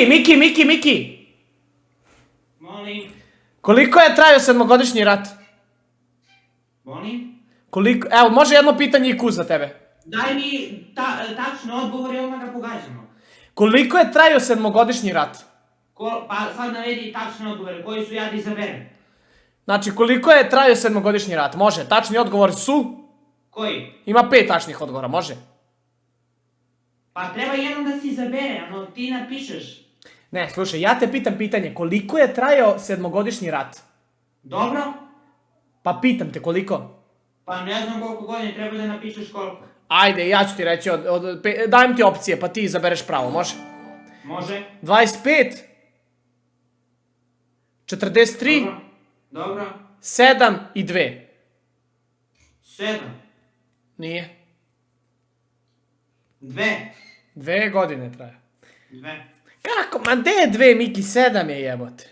Miki. Molim. Koliko je trajao sedmogodišnji rat? Molim. Evo, može jedno pitanje IQ za tebe. Daj mi tačno odgovor i odmah ga pogađamo. Koliko je trajao sedmogodišnji rat? Pa sad navedi tačne odgovore, koji su ja da izaberem. Znači, koliko je trajao sedmogodišnji rat? Može. Tačni odgovor su? Koji? Ima 5 tačnih odgovora, može. Pa treba jednom da se izabere, ono ti napišeš. Ne, slušaj, ja te pitam pitanje, koliko je trajao sedmogodišnji rat? Dobro? Pa pitam te koliko? Pa ne znam koliko godina, treba da napišeš koliko. Ajde, ja ću ti reći, dajem ti opcije, pa ti izabereš pravo, može? Može. 25, 43, Dobro. 7 i 2. 7. Nije. 2. 2 godine traje. 2. Kako? Ma gde je 2, Miki? 7 je jebote.